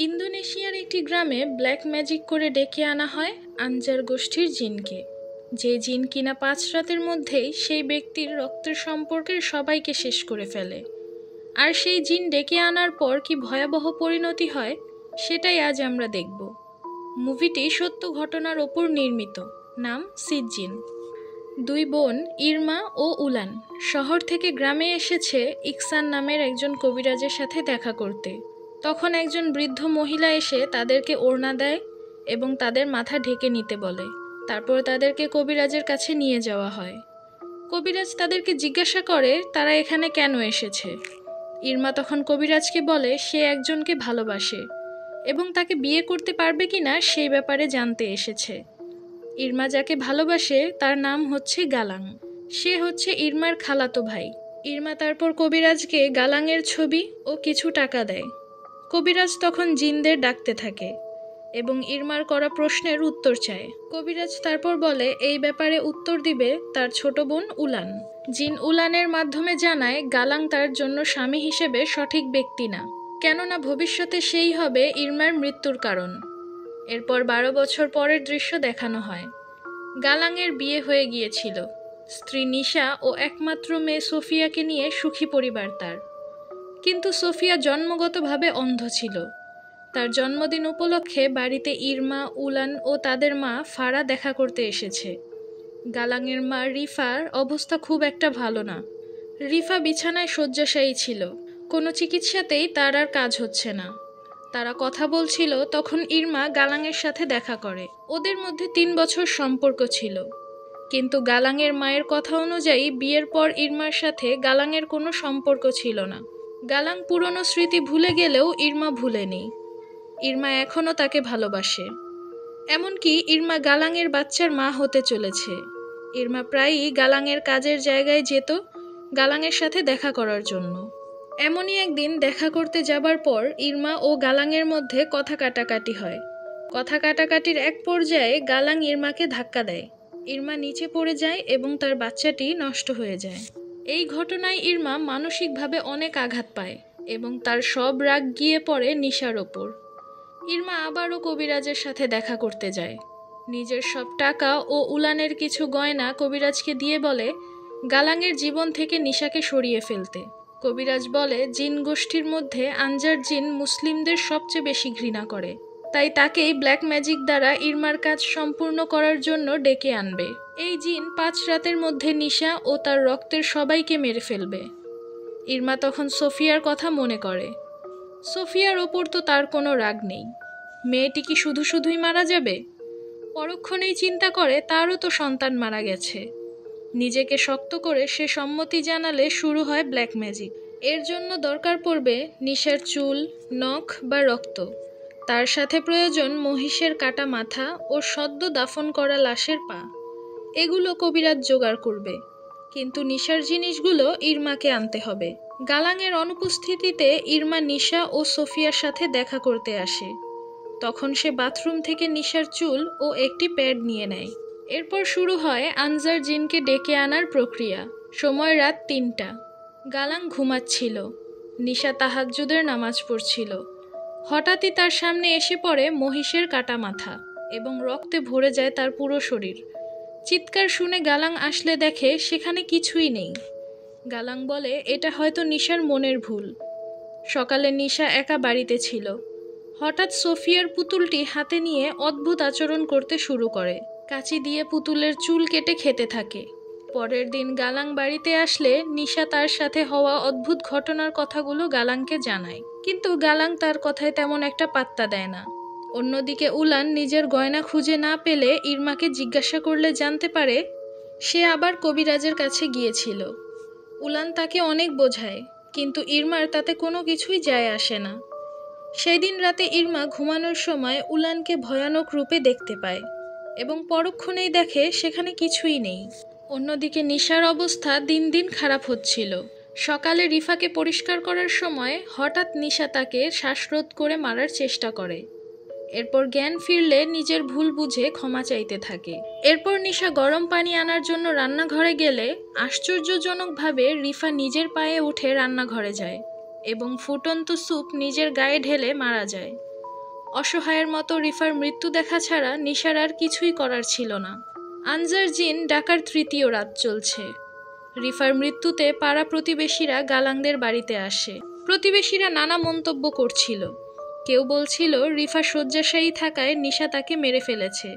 ইন্দোনেশিয়ার একটি গ্রামে ব্ল্যাক ম্যাজিক করে ডেকে আনা হয় আনজার গোষ্ঠীর জিনকে, যে জিন কিনা 5 রাতের মধ্যেই সেই ব্যক্তির রক্তের সম্পর্কের সবাইকে শেষ করে ফেলে। আর সেই জিন ডেকে আনার পর কি ভয়াবহ পরিণতি হয় সেটাই আজ আমরা দেখব। মুভিটি সত্য ঘটনার ওপর নির্মিত। নাম সিজিন। 2 বোন ইরমা ও উলান শহর থেকে গ্রামে এসেছে ইকসান নামের একজন কবিরাজের সাথে দেখা করতে। তখন একজন বৃদ্ধ মহিলা এসে তাদেরকে ওড়না দেয় এবং তাদের মাথা ঢেকে নিতে বলে। তারপর তাদেরকে কবিরাজের কাছে নিয়ে যাওয়া হয়। কবিরাজ তাদেরকে জিজ্ঞাসা করে তারা এখানে কেন এসেছে। ইরমা তখন কবিরাজকে বলে সে একজনকে ভালোবাসে এবং তাকে বিয়ে করতে পারবে কিনা সেই ব্যাপারে জানতে এসেছে। ইরমা যাকে ভালোবাসে তার নাম হচ্ছে গালাং। সে হচ্ছে ইরমার খালাতো ভাই। ইরমা তারপর কবিরাজকে গালাংয়ের ছবি ও কিছু টাকা দেয়। কবিরাজ তখন জিনদের ডাকতে থাকে এবং ইরমার করা প্রশ্নের উত্তর চায়। কবিরাজ তারপর বলে এই ব্যাপারে উত্তর দিবে তার ছোট বোন উলান। জিন উলানের মাধ্যমে জানায় গালাং তার জন্য স্বামী হিসেবে সঠিক ব্যক্তি না, কেননা ভবিষ্যতে সেই হবে ইরমার মৃত্যুর কারণ। এরপর 12 বছর পরের দৃশ্য দেখানো হয়। গালাংয়ের বিয়ে হয়ে গিয়েছিল। স্ত্রী নিশা ও একমাত্র মেয়ে সোফিয়াকে নিয়ে সুখী পরিবার তার। কিন্তু সোফিয়া জন্মগতভাবে অন্ধ ছিল। তার জন্মদিন উপলক্ষে বাড়িতে ইরমা, উলান ও তাদের মা ফারা দেখা করতে এসেছে। গালাংয়ের মা রিফার অবস্থা খুব একটা ভালো না। রিফা বিছানায় শয্যাশায়ী ছিল। কোনো চিকিৎসাতেই তার আর কাজ হচ্ছে না। তারা কথা বলছিল, তখন ইরমা গালাংয়ের সাথে দেখা করে। ওদের মধ্যে 3 বছর সম্পর্ক ছিল। কিন্তু গালাংয়ের মায়ের কথা অনুযায়ী বিয়ের পর ইরমার সাথে গালাংয়ের কোনো সম্পর্ক ছিল না। গালাং পুরনো স্মৃতি ভুলে গেলেও ইরমা ভুলেনি। ইরমা এখনও তাকে ভালোবাসে। এমনকি ইরমা গালাংয়ের বাচ্চার মা হতে চলেছে। ইরমা প্রায়ই গালাংয়ের কাজের জায়গায় যেত গালাংয়ের সাথে দেখা করার জন্য। এমনই একদিন দেখা করতে যাবার পর ইরমা ও গালাংয়ের মধ্যে কথা কাটাকাটি হয়। কথা কাটাকাটির এক পর্যায়ে গালাং ইরমাকে ধাক্কা দেয়। ইরমা নিচে পড়ে যায় এবং তার বাচ্চাটি নষ্ট হয়ে যায়। এই ঘটনায় ইরমা মানসিকভাবে অনেক আঘাত পায় এবং তার সব রাগ গিয়ে পড়ে নিশার ওপর। ইরমা আবারও কবিরাজের সাথে দেখা করতে যায়। নিজের সব টাকা ও উলানের কিছু গয়না কবিরাজকে দিয়ে বলে গালাংয়ের জীবন থেকে নিশাকে সরিয়ে ফেলতে। কবিরাজ বলে জিন গোষ্ঠীর মধ্যে আনজার জিন মুসলিমদের সবচেয়ে বেশি ঘৃণা করে, তাই তাকেই ব্ল্যাক ম্যাজিক দ্বারা ইরমার কাজ সম্পূর্ণ করার জন্য ডেকে আনবে। এই জিন 5 রাতের মধ্যে নিশা ও তার রক্তের সবাইকে মেরে ফেলবে। ইরমা তখন সোফিয়ার কথা মনে করে। সোফিয়ার ওপর তো তার কোনো রাগ নেই। মেয়েটি কি শুধুই মারা যাবে? পরক্ষণেই চিন্তা করে তারও তো সন্তান মারা গেছে। নিজেকে শক্ত করে সে সম্মতি জানালে শুরু হয় ব্ল্যাক ম্যাজিক। এর জন্য দরকার পড়বে নিশার চুল, নখ বা রক্ত। তার সাথে প্রয়োজন মহিষের কাটা মাথা ও সদ্য দাফন করা লাশের পা। এগুলো কবিরাজ জোগাড় করবে, কিন্তু নিশার জিনিসগুলো ইরমাকে আনতে হবে। গালাংয়ের অনুপস্থিতিতে ইরমা নিশা ও সোফিয়ার সাথে দেখা করতে আসে। তখন সে বাথরুম থেকে নিশার চুল ও একটি প্যাড নিয়ে নেয়। এরপর শুরু হয় আনজার জিনকে ডেকে আনার প্রক্রিয়া। সময় রাত 3টা। গালাং ঘুমাচ্ছিল। নিশা তাহাজ্জুদের নামাজ পড়ছিল। হঠাৎই তার সামনে এসে পড়ে মহিষের কাটা মাথা এবং রক্তে ভরে যায় তার পুরো শরীর। চিৎকার শুনে গালাং আসলে দেখে সেখানে কিছুই নেই। গালাং বলে এটা হয়তো নিশার মনের ভুল। সকালে নিশা একা বাড়িতে ছিল। হঠাৎ সোফিয়ার পুতুলটি হাতে নিয়ে অদ্ভুত আচরণ করতে শুরু করে। কাঁচি দিয়ে পুতুলের চুল কেটে খেতে থাকে। পরের দিন গালাং বাড়িতে আসলে নিশা তার সাথে হওয়া অদ্ভুত ঘটনার কথাগুলো গালাংকে জানায়, কিন্তু গালাং তার কথায় তেমন একটা পাত্তা দেয় না। অন্যদিকে উলান নিজের গয়না খুঁজে না পেলে ইরমাকে জিজ্ঞাসা করলে জানতে পারে সে আবার কবিরাজের কাছে গিয়েছিল। উলান তাকে অনেক বোঝায়, কিন্তু ইরমার তাতে কোনো কিছুই যায় আসে না। সেই দিন রাতে ইরমা ঘুমানোর সময় উলানকে ভয়ানক রূপে দেখতে পায় এবং পরক্ষণেই দেখে সেখানে কিছুই নেই। অন্যদিকে নিশার অবস্থা দিন দিন খারাপ হচ্ছিল। সকালে রিফাকে পরিষ্কার করার সময় হঠাৎ নিশা তাকে শ্বাসরোধ করে মারার চেষ্টা করে। এরপর জ্ঞান ফিরলে নিজের ভুল বুঝে ক্ষমা চাইতে থাকে। এরপর নিশা গরম পানি আনার জন্য রান্নাঘরে গেলে আশ্চর্যজনকভাবে রিফা নিজের পায়ে উঠে রান্নাঘরে যায় এবং ফুটন্ত স্যুপ নিজের গায়ে ঢেলে মারা যায়। অসহায়ের মতো রিফার মৃত্যু দেখা ছাড়া নিশার আর কিছুই করার ছিল না। আনজার জিন ডাকার তৃতীয় রাত চলছে। রিফার মৃত্যুতে পাড়া প্রতিবেশীরা গালাংদের বাড়িতে আসে। প্রতিবেশীরা নানা মন্তব্য করছিল। কেউ বলছিল রিফা শয্যাশায়ী থাকায় নিশা তাকে মেরে ফেলেছে,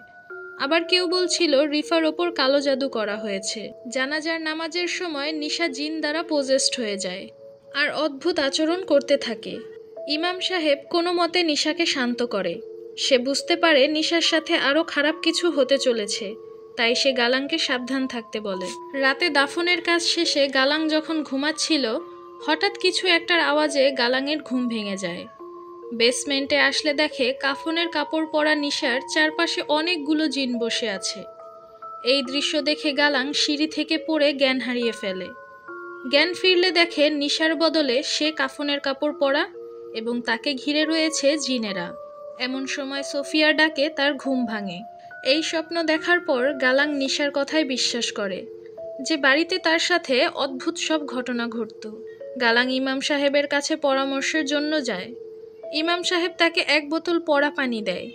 আবার কেউ বলছিল রিফার ওপর কালো জাদু করা হয়েছে। জানাজার নামাজের সময় নিশা জিন দ্বারা পজেসড হয়ে যায় আর অদ্ভুত আচরণ করতে থাকে। ইমাম সাহেব কোনো মতে নিশাকে শান্ত করে। সে বুঝতে পারে নিশার সাথে আরও খারাপ কিছু হতে চলেছে, তাই সে গালাংকে সাবধান থাকতে বলে। রাতে দাফনের কাজ শেষে গালাং যখন ঘুমাচ্ছিল, হঠাৎ কিছু একটার আওয়াজে গালাংয়ের ঘুম ভেঙে যায়। বেসমেন্টে আসলে দেখে কাফনের কাপড় পরা নিশার চারপাশে অনেকগুলো জিন বসে আছে। এই দৃশ্য দেখে গালাং সিঁড়ি থেকে পড়ে জ্ঞান হারিয়ে ফেলে। জ্ঞান ফিরলে দেখে নিশার বদলে সে কাফনের কাপড় পরা এবং তাকে ঘিরে রয়েছে জিনেরা। এমন সময় সোফিয়ার ডাকে তার ঘুম ভাঙে। এই স্বপ্ন দেখার পর গালাং নিশার কথায় বিশ্বাস করে যে বাড়িতে তার সাথে অদ্ভুত সব ঘটনা ঘটত। গালাং ইমাম সাহেবের কাছে পরামর্শের জন্য যায়। ইমাম সাহেব তাকে 1 বোতল পড়া পানি দেয়,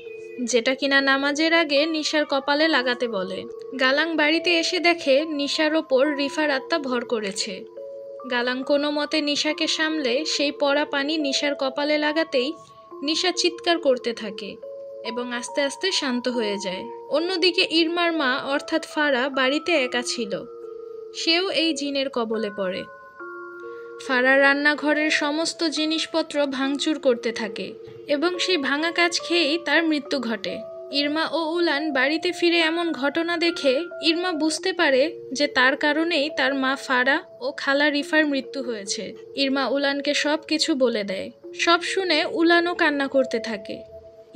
যেটা কিনা নামাজের আগে নিশার কপালে লাগাতে বলে। গালাং বাড়িতে এসে দেখে নিশার ওপর রিফার আত্মা ভর করেছে। গালাং কোনো মতে নিশাকে সামলে সেই পড়া পানি নিশার কপালে লাগাতেই নিশা চিৎকার করতে থাকে এবং আস্তে আস্তে শান্ত হয়ে যায়। অন্যদিকে ইরমার মা অর্থাৎ ফারা বাড়িতে একা ছিল। সেও এই জিনের কবলে পড়ে। ফারা রান্নাঘরের সমস্ত জিনিসপত্র ভাঙচুর করতে থাকে এবং সেই ভাঙা কাজ খেয়েই তার মৃত্যু ঘটে। ইরমা ও উলান বাড়িতে ফিরে এমন ঘটনা দেখে ইরমা বুঝতে পারে যে তার কারণেই তার মা ফারা ও খালা রিফার মৃত্যু হয়েছে। ইরমা উলানকে সব কিছু বলে দেয়। সব শুনে উলানও কান্না করতে থাকে।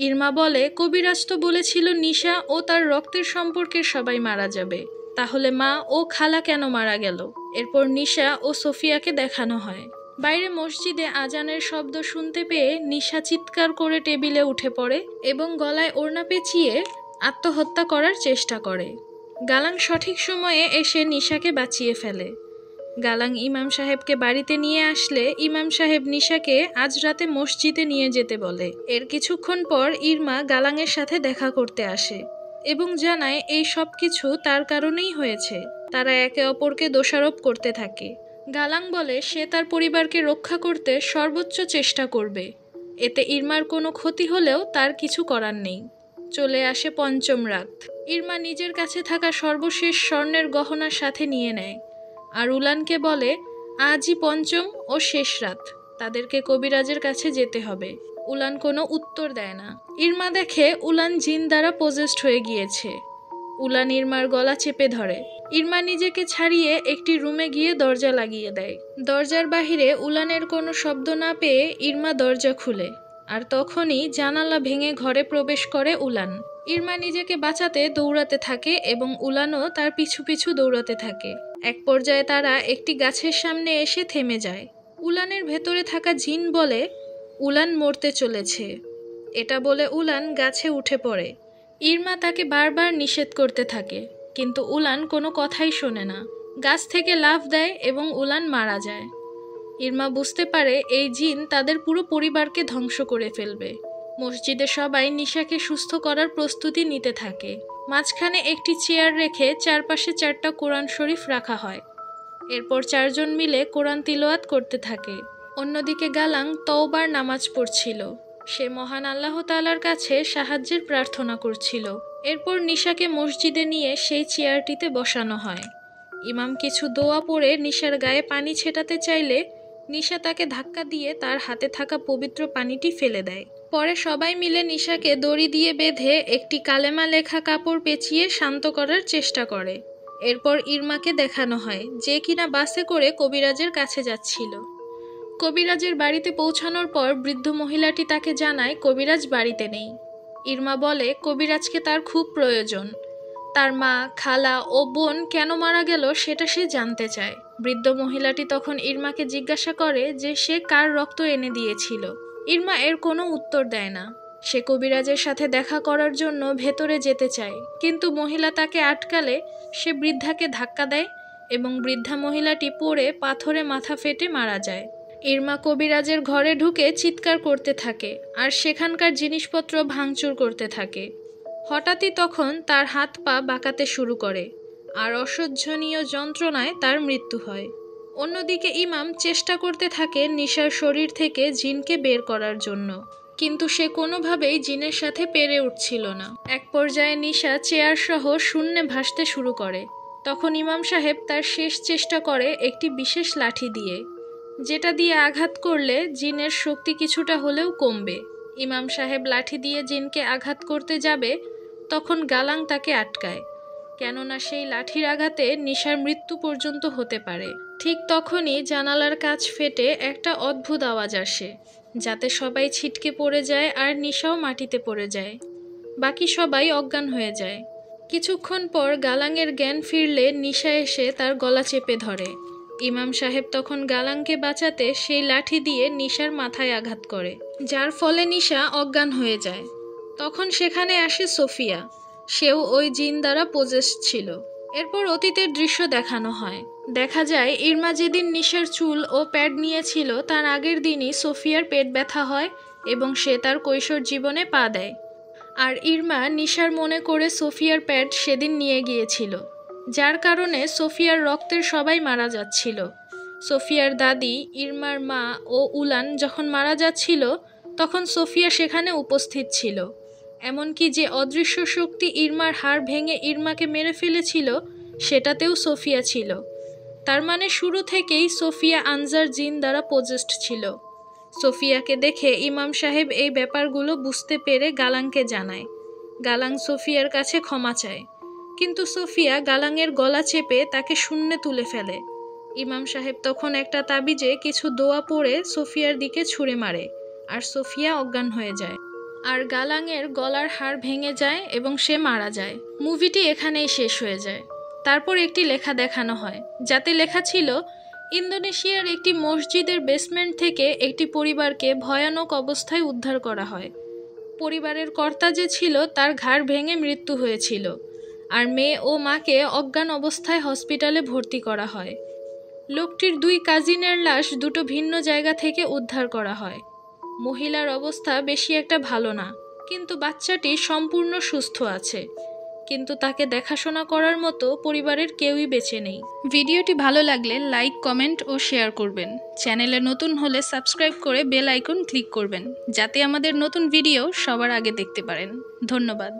ইরমা বলে, কবিরাজ তো বলেছিল নিশা ও তার রক্তের সম্পর্কের সবাই মারা যাবে, তাহলে মা ও খালা কেন মারা গেল? এরপর নিশা ও সোফিয়াকে দেখানো হয়। বাইরে মসজিদে আজানের শব্দ শুনতে পেয়ে নিশা চিৎকার করে টেবিলে উঠে পড়ে এবং গলায় ওড়না পেঁচিয়ে আত্মহত্যা করার চেষ্টা করে। গালাং সঠিক সময়ে এসে নিশাকে বাঁচিয়ে ফেলে। গালাং ইমাম সাহেবকে বাড়িতে নিয়ে আসলে ইমাম সাহেব নিশাকে আজ রাতে মসজিদে নিয়ে যেতে বলে। এর কিছুক্ষণ পর ইরমা গালাংয়ের সাথে দেখা করতে আসে এবং জানায় এই সব কিছু তার কারণেই হয়েছে। তারা একে অপরকে দোষারোপ করতে থাকে। গালাং বলে সে তার পরিবারকে রক্ষা করতে সর্বোচ্চ চেষ্টা করবে। এতে ইরমার কোনো ক্ষতি হলেও তার কিছু করার নেই। চলে আসে পঞ্চম রাত। ইরমা নিজের কাছে থাকা সর্বশেষ স্বর্ণের গহনার সাথে নিয়ে নেয় আর উলানকে বলে আজই পঞ্চম ও শেষ রাত, তাদেরকে কবিরাজের কাছে যেতে হবে। উলান কোনো উত্তর দেয় না। ইরমা দেখে উলান জিন দ্বারা পজেসড হয়ে গিয়েছে। উলান ইরমার গলা চেপে ধরে। ইরমা নিজেকে ছাড়িয়ে একটি রুমে গিয়ে দরজা লাগিয়ে দেয়। দরজার বাহিরে উলানের কোনো শব্দ না পেয়ে ইরমা দরজা খুলে, আর তখনই জানালা ভেঙে ঘরে প্রবেশ করে উলান। ইরমা নিজেকে বাঁচাতে দৌড়াতে থাকে এবং উলানও তার পিছু পিছু দৌড়াতে থাকে। এক পর্যায়ে তারা একটি গাছের সামনে এসে থেমে যায়। উলানের ভেতরে থাকা জিন বলে উলান মরতে চলেছে। এটা বলে উলান গাছে উঠে পড়ে। ইরমা তাকে বারবার নিষেধ করতে থাকে, কিন্তু উলান কোনো কথাই শোনে না। গাছ থেকে লাফ দেয় এবং উলান মারা যায়। ইরমা বুঝতে পারে এই জিন তাদের পুরো পরিবারকে ধ্বংস করে ফেলবে। মসজিদে সবাই নিশাকে সুস্থ করার প্রস্তুতি নিতে থাকে। মাঝখানে একটি চেয়ার রেখে চারপাশে 4টা কোরআন শরীফ রাখা হয়। এরপর 4 জন মিলে কোরআন তিলাওয়াত করতে থাকে। অন্যদিকে গালাং তওবার নামাজ পড়ছিল। সে মহান আল্লাহ তাআলার কাছে সাহায্যের প্রার্থনা করছিল। এরপর নিশাকে মসজিদে নিয়ে সেই চেয়ারটিতে বসানো হয়। ইমাম কিছু দোয়া পড়ে নিশার গায়ে পানি ছেটাতে চাইলে নিশা তাকে ধাক্কা দিয়ে তার হাতে থাকা পবিত্র পানিটি ফেলে দেয়। পরে সবাই মিলে নিশাকে দড়ি দিয়ে বেঁধে একটি কালেমা লেখা কাপড় পেঁচিয়ে শান্ত করার চেষ্টা করে। এরপর ইরমাকে দেখানো হয়, যে কিনা বাসে করে কবিরাজের কাছে যাচ্ছিল। কবিরাজের বাড়িতে পৌঁছানোর পর বৃদ্ধ মহিলাটি তাকে জানায় কবিরাজ বাড়িতে নেই। ইরমা বলে কবিরাজকে তার খুব প্রয়োজন। তার মা, খালা ও বোন কেন মারা গেল সেটা সে জানতে চায়। বৃদ্ধ মহিলাটি তখন ইরমাকে জিজ্ঞাসা করে যে সে কার রক্ত এনে দিয়েছিল। ইরমা এর কোনো উত্তর দেয় না। সে কবিরাজের সাথে দেখা করার জন্য ভেতরে যেতে চায়, কিন্তু মহিলা তাকে আটকালে সে বৃদ্ধাকে ধাক্কা দেয় এবং বৃদ্ধা মহিলাটি পড়ে পাথরে মাথা ফেটে মারা যায়। ইরমা কবিরাজের ঘরে ঢুকে চিৎকার করতে থাকে আর সেখানকার জিনিসপত্র ভাঙচুর করতে থাকে। হঠাৎই তখন তার হাত পা বাঁকাতে শুরু করে আর অসহ্যনীয় যন্ত্রণায় তার মৃত্যু হয়। অন্যদিকে ইমাম চেষ্টা করতে থাকে নিশার শরীর থেকে জিনকে বের করার জন্য, কিন্তু সে কোনোভাবেই জিনের সাথে পেরে উঠছিল না। এক পর্যায়ে নিশা চেয়ার সহ শূন্যে ভাসতে শুরু করে। তখন ইমাম সাহেব তার শেষ চেষ্টা করে একটি বিশেষ লাঠি দিয়ে, যেটা দিয়ে আঘাত করলে জিনের শক্তি কিছুটা হলেও কমবে। ইমাম সাহেব লাঠি দিয়ে জিনকে আঘাত করতে যাবে, তখন গালাং তাকে আটকায়, কেননা সেই লাঠির আঘাতে নিশার মৃত্যু পর্যন্ত হতে পারে। ঠিক তখনই জানালার কাঁচ ফেটে একটা অদ্ভুত আওয়াজ আসে, যাতে সবাই ছিটকে পড়ে যায় আর নিশাও মাটিতে পড়ে যায়। বাকি সবাই অজ্ঞান হয়ে যায়। কিছুক্ষণ পর গালাংয়ের জ্ঞান ফিরলে নিশা এসে তার গলা চেপে ধরে। ইমাম সাহেব তখন গালাংকে বাঁচাতে সেই লাঠি দিয়ে নিশার মাথায় আঘাত করে, যার ফলে নিশা অজ্ঞান হয়ে যায়। তখন সেখানে আসে সোফিয়া, সেও ওই জিন দ্বারা পজেসড ছিল। এরপর অতীতের দৃশ্য দেখানো হয়। দেখা যায় ইরমা যেদিন নিশার চুল ও প্যাড নিয়েছিল তার আগের দিনই সোফিয়ার পেট ব্যথা হয় এবং সে তার কৈশোর জীবনে পা দেয়। আর ইরমা নিশার মনে করে সোফিয়ার প্যাড সেদিন নিয়ে গিয়েছিল, যার কারণে সোফিয়ার রক্তের সবাই মারা যাচ্ছিল। সোফিয়ার দাদি, ইরমার মা ও উলান যখন মারা যাচ্ছিল তখন সোফিয়া সেখানে উপস্থিত ছিল। এমনকি যে অদৃশ্য শক্তি ইরমার হাড় ভেঙে ইরমাকে মেরে ফেলেছিল সেটাতেও সোফিয়া ছিল। তার মানে শুরু থেকেই সোফিয়া আনজার জিন দ্বারা পজেসড ছিল। সোফিয়াকে দেখে ইমাম সাহেব এই ব্যাপারগুলো বুঝতে পেরে গালাংকে জানায়। গালাং সোফিয়ার কাছে ক্ষমা চায়, কিন্তু সোফিয়া গালাংয়ের গলা চেপে তাকে শূন্যে তুলে ফেলে। ইমাম সাহেব তখন একটা তাবিজে কিছু দোয়া পড়ে সোফিয়ার দিকে ছুঁড়ে মারে আর সোফিয়া অজ্ঞান হয়ে যায়। আর গালাংয়ের গলার হাড় ভেঙে যায় এবং সে মারা যায়। মুভিটি এখানেই শেষ হয়ে যায়। তারপর একটি লেখা দেখানো হয়, যাতে লেখা ছিল, ইন্দোনেশিয়ার একটি মসজিদের বেসমেন্ট থেকে একটি পরিবারকে ভয়ানক অবস্থায় উদ্ধার করা হয়। পরিবারের কর্তা যে ছিল তার ঘাড় ভেঙে মৃত্যু হয়েছিল, আর মেয়ে ও মাকে অজ্ঞান অবস্থায় হসপিটালে ভর্তি করা হয়। লোকটির 2 কাজিনের লাশ 2টো ভিন্ন জায়গা থেকে উদ্ধার করা হয়। মহিলার অবস্থা বেশি একটা ভালো না, কিন্তু বাচ্চাটি সম্পূর্ণ সুস্থ আছে, কিন্তু তাকে দেখাশোনা করার মতো পরিবারের কেউই বেঁচে নেই। ভিডিওটি ভালো লাগলে লাইক, কমেন্ট ও শেয়ার করবেন। চ্যানেলে নতুন হলে সাবস্ক্রাইব করে বেল আইকন ক্লিক করবেন, যাতে আমাদের নতুন ভিডিও সবার আগে দেখতে পারেন। ধন্যবাদ।